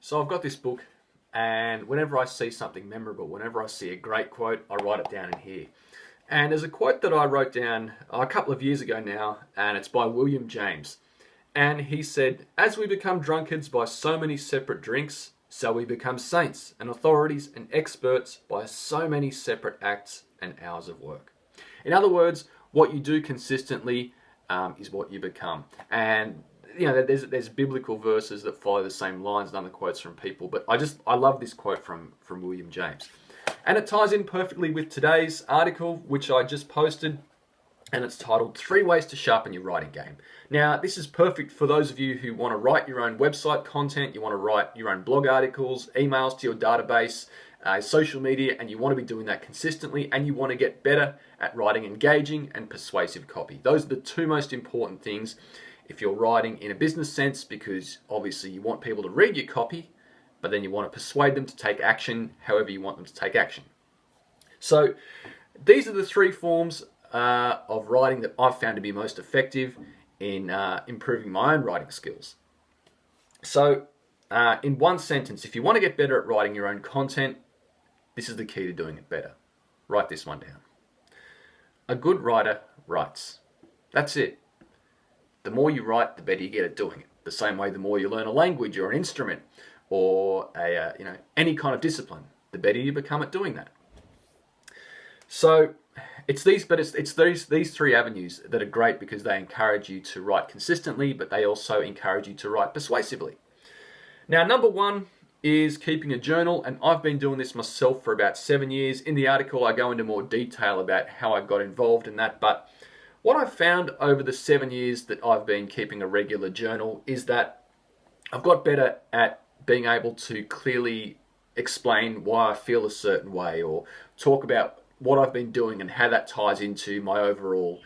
So I've got this book, and whenever I see something memorable, whenever I see a great quote, I write it down in here. And there's a quote that I wrote down a couple of years ago now, and it's by William James. And he said, "As we become drunkards by so many separate drinks, so we become saints and authorities and experts by so many separate acts and hours of work." In other words, what you do consistently is what you become. And you know, there's biblical verses that follow the same lines and other quotes from people, but I love this quote from William James. And it ties in perfectly with today's article, which I just posted, and it's titled 3 Ways to Sharpen Your Writing Game. Now, this is perfect for those of you who want to write your own website content, you want to write your own blog articles, emails to your database, social media, and you want to be doing that consistently, and you want to get better at writing engaging and persuasive copy. Those are the two most important things if you're writing in a business sense, because obviously you want people to read your copy, but then you want to persuade them to take action however you want them to take action. So these are the 3 forms of writing that I've found to be most effective in improving my own writing skills. So in one sentence, if you want to get better at writing your own content, this is the key to doing it better. Write this one down. A good writer writes. That's it. The more you write, the better you get at doing it. The same way the more you learn a language or an instrument or any kind of discipline, the better you become at doing that. So it's these 3 avenues that are great because they encourage you to write consistently, but they also encourage you to write persuasively. Now, number 1 is keeping a journal, and I've been doing this myself for about 7 years. In the article, I go into more detail about how I got involved in that, but what I've found over the 7 years that I've been keeping a regular journal is that I've got better at being able to clearly explain why I feel a certain way, or talk about what I've been doing and how that ties into my overall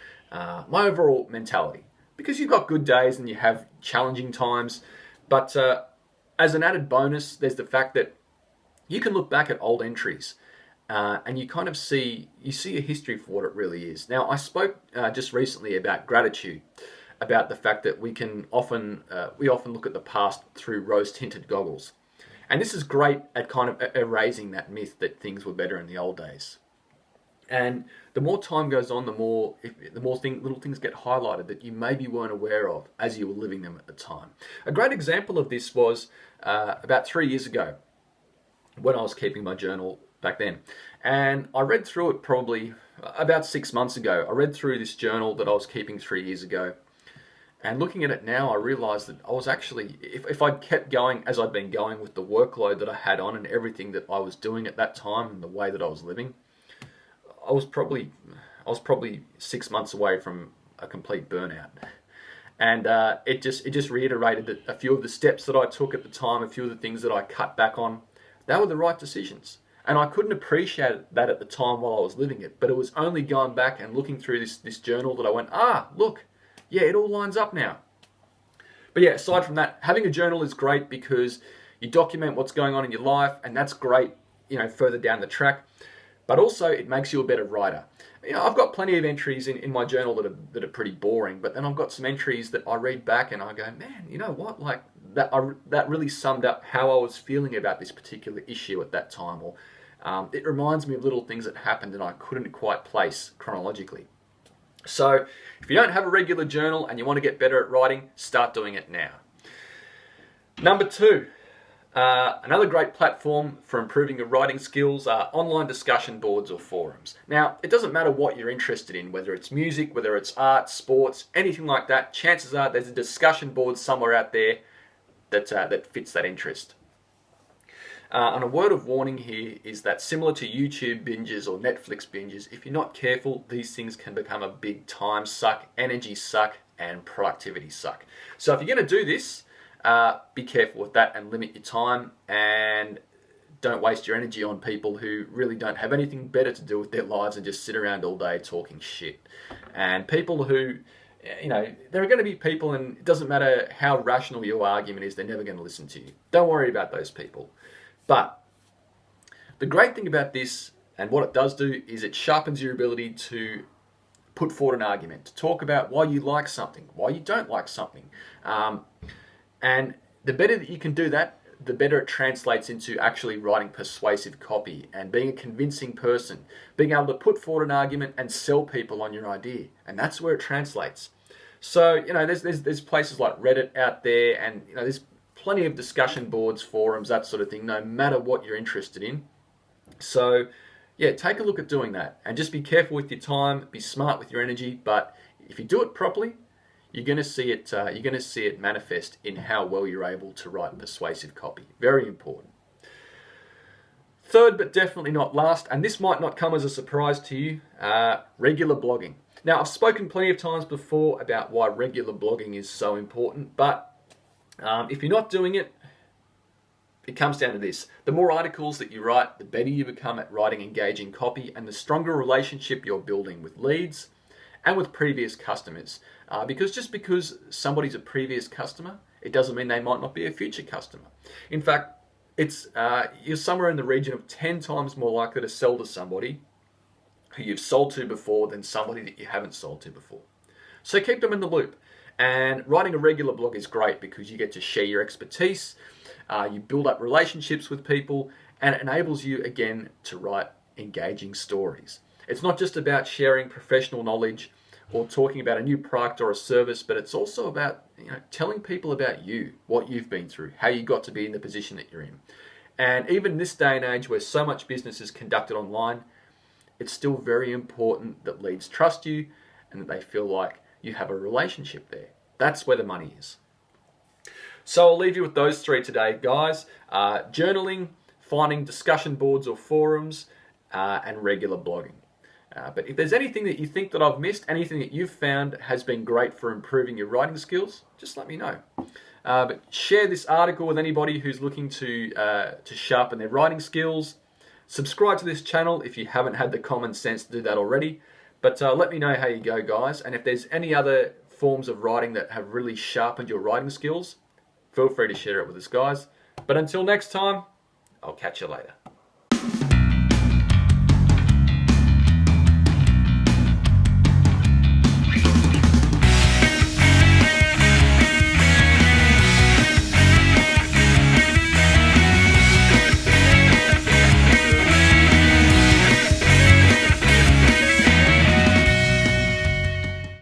mentality. Because you've got good days and you have challenging times, but as an added bonus, there's the fact that you can look back at old entries and you kind of see a history for what it really is. Now, I spoke just recently about gratitude, about the fact that we often look at the past through rose-tinted goggles. And this is great at kind of erasing that myth that things were better in the old days. And the more time goes on, the more little things get highlighted that you maybe weren't aware of as you were living them at the time. A great example of this was about 3 years ago when I was keeping my journal back then. And I read through it probably about 6 months ago. I read through this journal that I was keeping 3 years ago. And looking at it now, I realized that I was actually, if I'd kept going as I'd been going with the workload that I had on and everything that I was doing at that time and the way that I was living, I was probably 6 months away from a complete burnout. And it just reiterated that a few of the steps that I took at the time, a few of the things that I cut back on, they were the right decisions. And I couldn't appreciate that at the time while I was living it, but it was only going back and looking through this journal that I went, look, yeah, it all lines up now. But yeah, aside from that, having a journal is great because you document what's going on in your life, and that's great, further down the track. But also, it makes you a better writer. I've got plenty of entries in my journal that are pretty boring, but then I've got some entries that I read back and I go, man, you know what? Like that really summed up how I was feeling about this particular issue at that time, or it reminds me of little things that happened and I couldn't quite place chronologically. So, if you don't have a regular journal and you want to get better at writing, start doing it now. Number 2. Another great platform for improving your writing skills are online discussion boards or forums. Now, it doesn't matter what you're interested in, whether it's music, whether it's art, sports, anything like that. Chances are there's a discussion board somewhere out there that fits that interest. And a word of warning here is that similar to YouTube binges or Netflix binges, if you're not careful, these things can become a big time suck, energy suck, and productivity suck. So if you're going to do this, be careful with that and limit your time, and don't waste your energy on people who really don't have anything better to do with their lives and just sit around all day talking shit. And people who, there are going to be people, and it doesn't matter how rational your argument is, they're never going to listen to you. Don't worry about those people. But the great thing about this, and what it does do, is it sharpens your ability to put forward an argument, to talk about why you like something, why you don't like something. And the better that you can do that, the better it translates into actually writing persuasive copy and being a convincing person, being able to put forward an argument and sell people on your idea. And that's where it translates. So, you know, there's places like Reddit out there, and, you know, there's plenty of discussion boards, forums, that sort of thing, no matter what you're interested in. So, yeah, take a look at doing that, and just be careful with your time, be smart with your energy. But if you do it properly, you're going to see it. You're going to see it manifest in how well you're able to write persuasive copy. Very important. Third, but definitely not last, and this might not come as a surprise to you, regular blogging. Now, I've spoken plenty of times before about why regular blogging is so important, but if you're not doing it, it comes down to this. The more articles that you write, the better you become at writing engaging copy, and the stronger relationship you're building with leads and with previous customers. Because just because somebody's a previous customer, it doesn't mean they might not be a future customer. In fact, you're somewhere in the region of 10 times more likely to sell to somebody who you've sold to before than somebody that you haven't sold to before. So keep them in the loop. And writing a regular blog is great because you get to share your expertise, you build up relationships with people, and it enables you, again, to write engaging stories. It's not just about sharing professional knowledge or talking about a new product or a service, but it's also about, you know, telling people about you, what you've been through, how you got to be in the position that you're in. And even in this day and age where so much business is conducted online, it's still very important that leads trust you and that they feel like you have a relationship there. That's where the money is. So I'll leave you with those three today, guys. Journaling, finding discussion boards or forums, and regular blogging. But if there's anything that you think that I've missed, anything that you've found has been great for improving your writing skills, just let me know. But share this article with anybody who's looking to sharpen their writing skills. Subscribe to this channel if you haven't had the common sense to do that already. But let me know how you go, guys. And if there's any other forms of writing that have really sharpened your writing skills, feel free to share it with us, guys. But until next time, I'll catch you later.